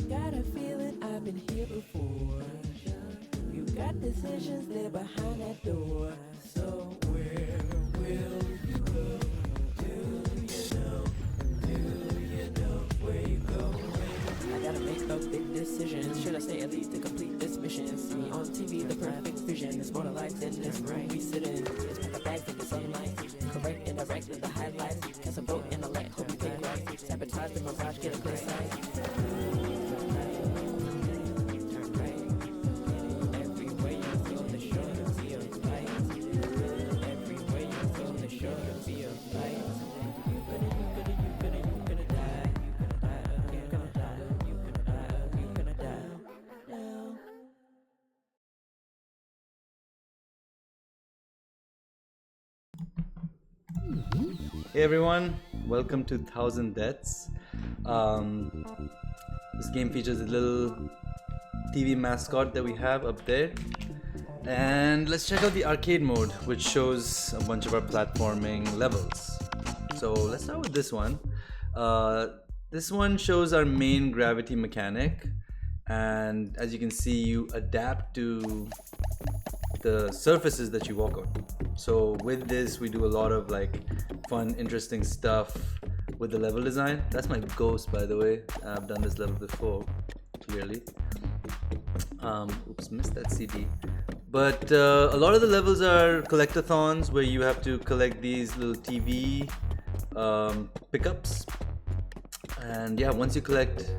Got a feeling I've been here before. You got decisions there behind that door. So where will you go? Do you know? Do you know where you going? I gotta make a big decision. Should I stay at least to complete this mission? See me on TV, the perfect vision. It's more to life than this room we sit in. It's pack a bag for the sunlight. Correct and direct with the highlights. Cast a vote and elect, hope you pick right. Sabotage the mirage, get a clear sight. Turn right. Everywhere you go, the shore to be a light. Everywhere you go, the shore to be a light. You gonna die. You gonna die. You gonna die. You gonna die. Now. Hey everyone, welcome to 1000 Deaths. This game features a little TV mascot that we have up there. And let's check out the arcade mode, which shows a bunch of our platforming levels. So let's start with this one. This one shows our main gravity mechanic. And as you can see, you adapt to the surfaces that you walk on. So with this, we do a lot of like fun, interesting stuff with the level design. That's my ghost, by the way. I've done this level before, clearly. Oops, missed that CD. But a lot of the levels are collectathons where you have to collect these little TV pickups. And yeah, once you collect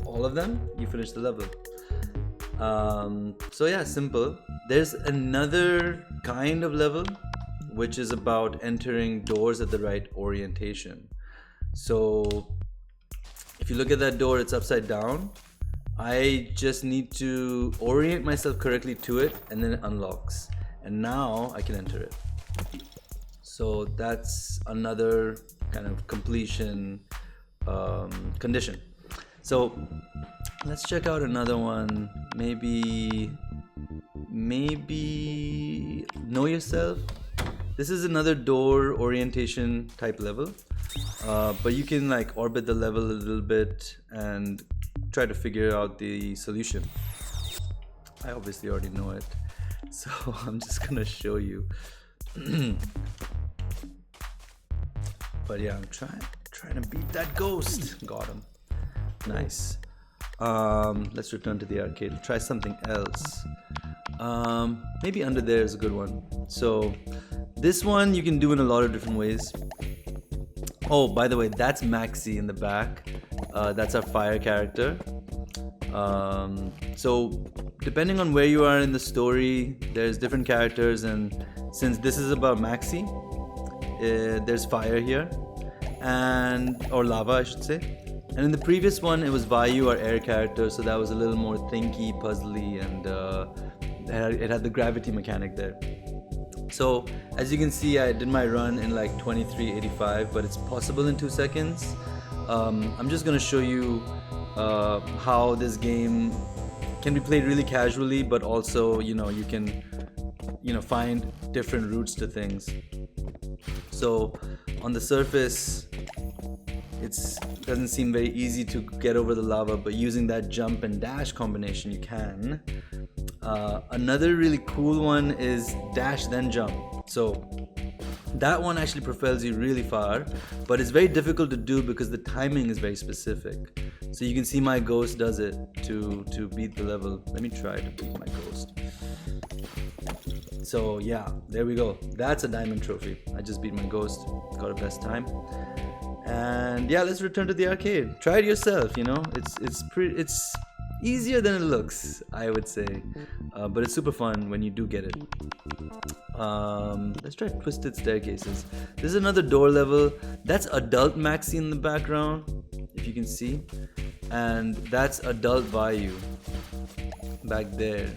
all of them, you finish the level. So yeah, simple. There's another kind of level which is about entering doors at the right orientation. So if you look at that door, it's upside down. I just need to orient myself correctly to it and then it unlocks. And now I can enter it. So that's another kind of completion condition. So let's check out another one. Maybe Know Yourself. This is another door orientation type level, but you can like orbit the level a little bit and try to figure out the solution. I obviously already know it, so I'm just gonna show you. But yeah, I'm trying to beat that ghost. Got him. Nice. Let's return to the arcade. Try something else. Maybe under there is a good one. So this one you can do in a lot of different ways. Oh, by the way, that's Maxi in the back. That's our fire character. So depending on where you are in the story, there's different characters, and since this is about Maxi, there's fire here, or lava I should say. And in the previous one, it was Vayu, our air character, so that was a little more thinky, puzzly, and it had the gravity mechanic there. So as you can see, I did my run in like 23:85, but it's possible in 2 seconds. I'm just gonna show you how this game can be played really casually, but also you can find different routes to things. So on the surface, it doesn't seem very easy to get over the lava, but using that jump and dash combination, you can. Another really cool one is dash then jump. So that one actually propels you really far, but it's very difficult to do because the timing is very specific. So you can see my ghost does it to beat the level. Let me try to beat my ghost. So yeah, there we go. That's a diamond trophy. I just beat my ghost, got a best time. And yeah, let's return to the arcade. Try it yourself. It's easier than it looks, I would say, but it's super fun when you do get it. Let's try Twisted Staircases. This is another door level. That's adult Maxi in the background, if you can see, and that's adult Vayu back there.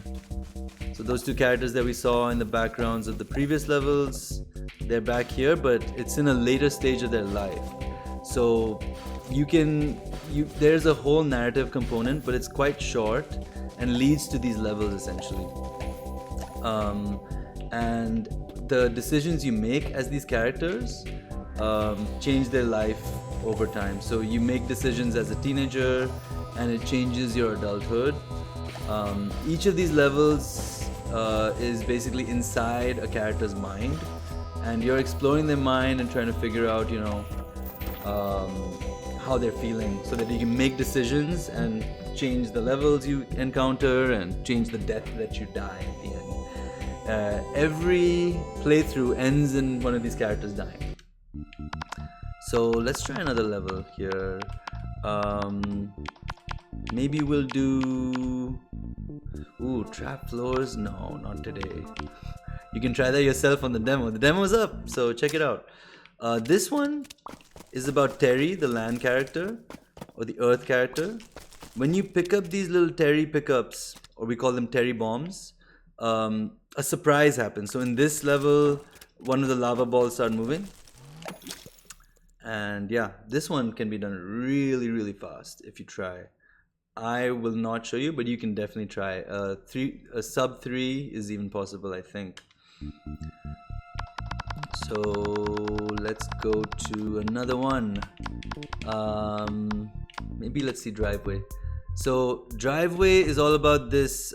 So those two characters that we saw in the backgrounds of the previous levels, they're back here, but it's in a later stage of their life. So there's a whole narrative component, but it's quite short and leads to these levels essentially. And the decisions you make as these characters change their life over time. So you make decisions as a teenager and it changes your adulthood. Each of these levels is basically inside a character's mind, and you're exploring their mind and trying to figure out, how they're feeling, so that you can make decisions and change the levels you encounter and change the death that you die at the end. Every playthrough ends in one of these characters dying. So let's try another level here. Maybe we'll do... Ooh, trap floors? No, not today. You can try that yourself on the demo. The demo's up, so check it out. This one is about Terry, the land character, or the earth character. When you pick up these little Terry pickups, or we call them Terry bombs, a surprise happens. So in this level, one of the lava balls start moving. And yeah, this one can be done really, really fast if you try. I will not show you, but you can definitely try. A sub 3 is even possible, I think. So let's go to another one. Maybe let's see Driveway. So Driveway is all about this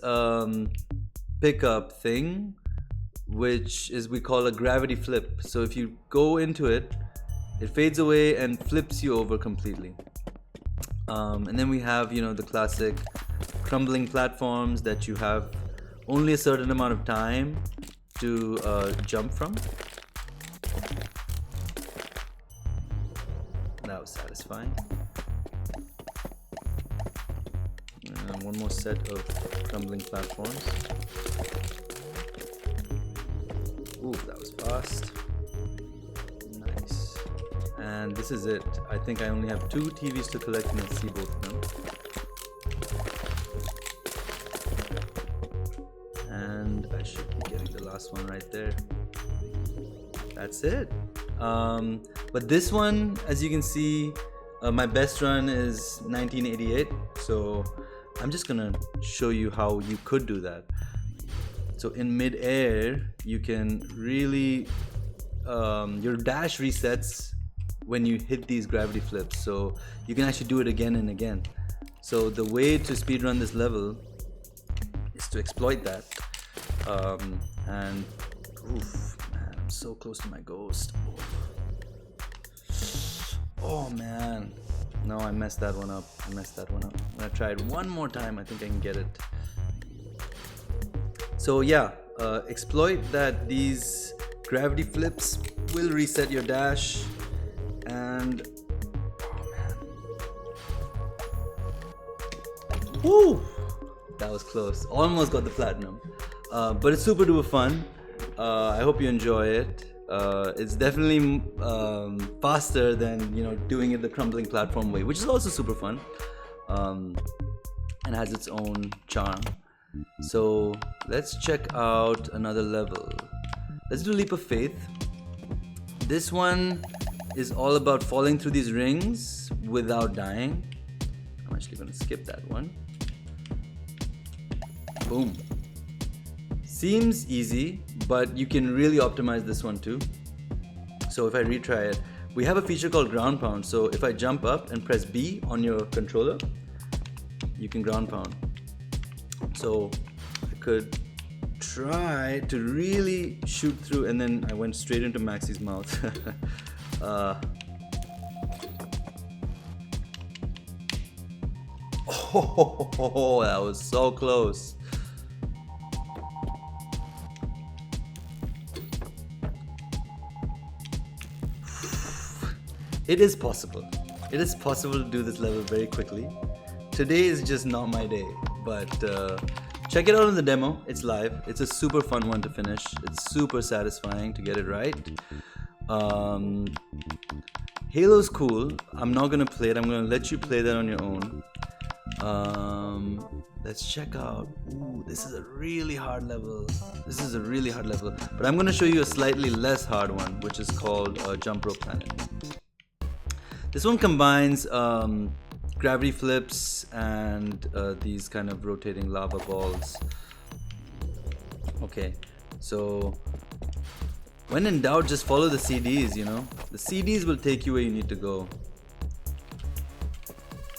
pickup thing, which is we call a gravity flip. So if you go into it, it fades away and flips you over completely. And then we have, the classic crumbling platforms that you have only a certain amount of time to jump from. That was satisfying. And one more set of crumbling platforms. Ooh, that was fast. Nice. And this is it. I think I only have 2 TVs to collect and I'll see both of them. And I should be getting the last one right there. That's it. But this one, as you can see, my best run is 1988. So I'm just gonna show you how you could do that. So in mid-air, you can really, your dash resets when you hit these gravity flips. So you can actually do it again and again. So the way to speedrun this level is to exploit that. And oof, man, I'm so close to my ghost. Oh man, no, I messed that one up. I'm gonna try it one more time. I think I can get it. So yeah, exploit that these gravity flips will reset your dash. And oh man, woo, that was close. Almost got the platinum. But it's super duper fun. I hope you enjoy it. It's definitely faster than doing it the crumbling platform way, which is also super fun, and has its own charm. So let's check out another level. Let's do Leap of Faith. This one is all about falling through these rings without dying. I'm actually going to skip that one. Boom. Seems easy, but you can really optimize this one too. So if I retry it, we have a feature called ground pound. So if I jump up and press B on your controller, you can ground pound. So I could try to really shoot through, and then I went straight into Maxi's mouth. Oh, that was so close. It is possible. It is possible to do this level very quickly. Today is just not my day, but check it out in the demo. It's live. It's a super fun one to finish. It's super satisfying to get it right. Halo's cool. I'm not gonna play it. I'm gonna let you play that on your own. Let's check out. Ooh, this is a really hard level. But I'm gonna show you a slightly less hard one, which is called Jump Rope Planet. This one combines gravity flips and these kind of rotating lava balls. Okay, so when in doubt, just follow the CDs, The CDs will take you where you need to go.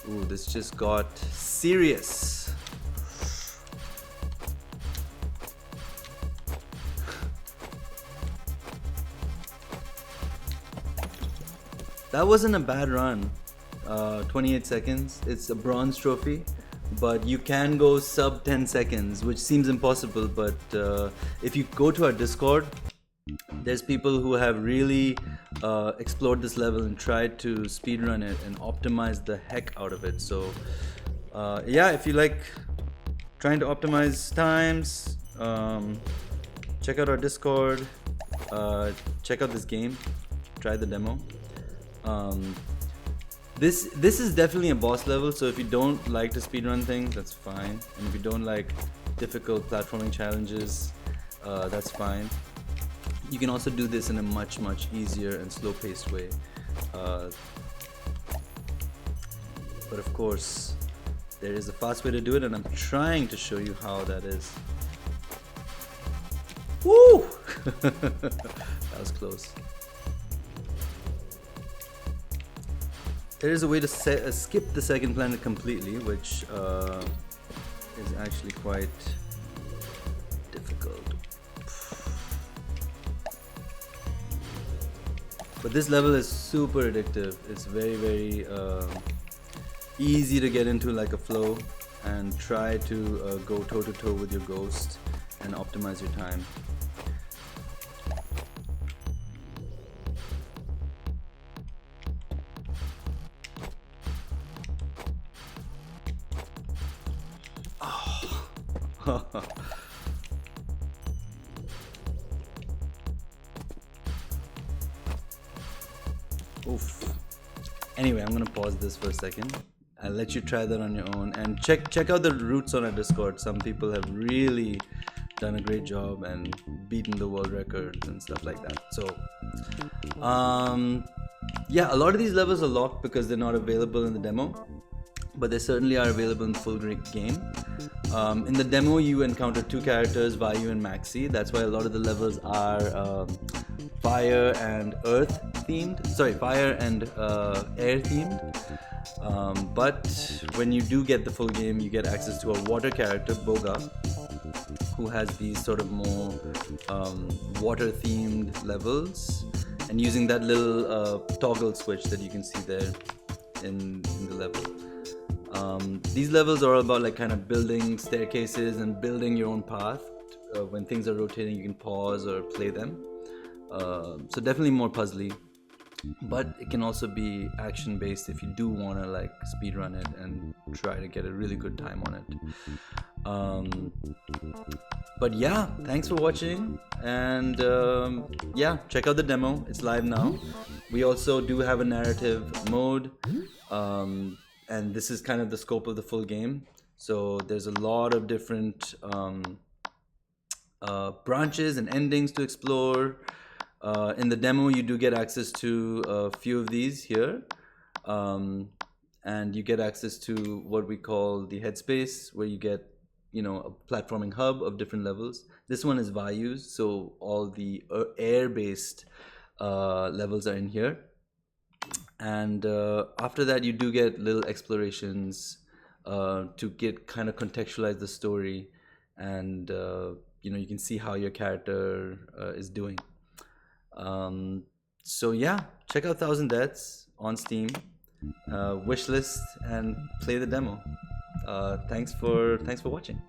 Ooh, this just got serious. That wasn't a bad run. 28 seconds. It's a bronze trophy, but you can go sub 10 seconds, which seems impossible. But if you go to our Discord, there's people who have really explored this level and tried to speedrun it and optimize the heck out of it. So yeah, if you like trying to optimize times, check out our Discord, check out this game, try the demo. This is definitely a boss level, so if you don't like to speedrun things, that's fine. And if you don't like difficult platforming challenges, that's fine. You can also do this in a much easier and slow-paced way. But of course, there is a fast way to do it, and I'm trying to show you how that is. Woo! That was close. There is a way to skip the second planet completely, which is actually quite difficult. But this level is super addictive. It's very easy to get into like a flow and try to go toe to toe with your ghost and optimize your time. Oof. Anyway, I'm gonna pause this for a second. I'll let you try that on your own and check out the routes on our Discord. Some people have really done a great job and beaten the world records and stuff like that. So yeah, a lot of these levels are locked because they're not available in the demo, but they certainly are available in the full game. In the demo, you encounter two characters, Vayu and Maxi. That's why a lot of the levels are fire and earth themed. Sorry, fire and air themed. But when you do get the full game, you get access to a water character, Boga, who has these sort of more water themed levels, and using that little toggle switch that you can see there in the level. These levels are all about like kind of building staircases and building your own path. When things are rotating, you can pause or play them. So definitely more puzzly, but it can also be action based if you do want to like speedrun it and try to get a really good time on it. But yeah, thanks for watching, and yeah, check out the demo. It's live now. We also do have a narrative mode, and this is kind of the scope of the full game. So there's a lot of different branches and endings to explore. In the demo, you do get access to a few of these here, and you get access to what we call the headspace, where you get, you know, a platforming hub of different levels. This one is Vayu's, so all the air-based levels are in here. And after that, you do get little explorations to get kind of contextualize the story, and you know, you can see how your character is doing. So yeah, check out 1000 Deaths on Steam, wishlist, and play the demo. Thanks for watching.